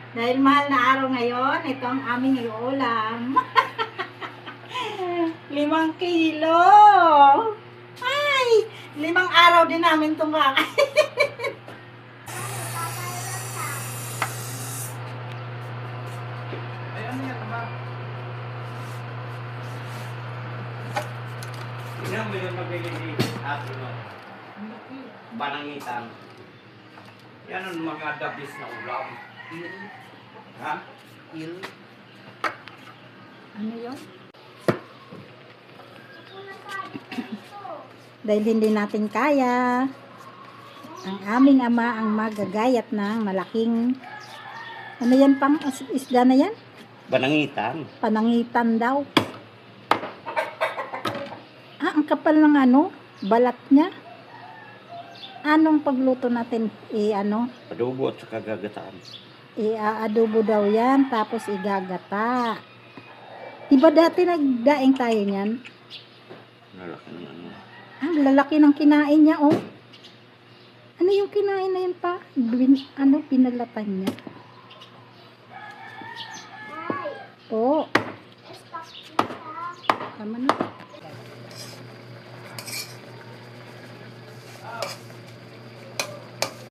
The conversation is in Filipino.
Dahil mahal na araw ngayon, ito ang aming iulam. 5 kilo. Ay, 5 araw din namin itong kakain. Ay, ano yan, ama? Tingnan mo yung magbibigay atin mo. Banangitan. Yan ang mga dabis na ulam. Ha? Ano yun? Dahil hindi natin kaya, ang aming ama ang magagayat ng malaking, ano yan pang isda na yan? Banangitan. Panangitan daw. Ah, ang kapal ng ano, balat niya. Anong pagluto natin? Adobo at saka gagataan. Adobo daw yan, tapos igagata. Diba dati nagdaing tayo niyan? Lalaki naman mo. Ang lalaki ng kinain niya, oh. Ano yung kinain na yun pa? Pinalatan niya. Oh. Tama na.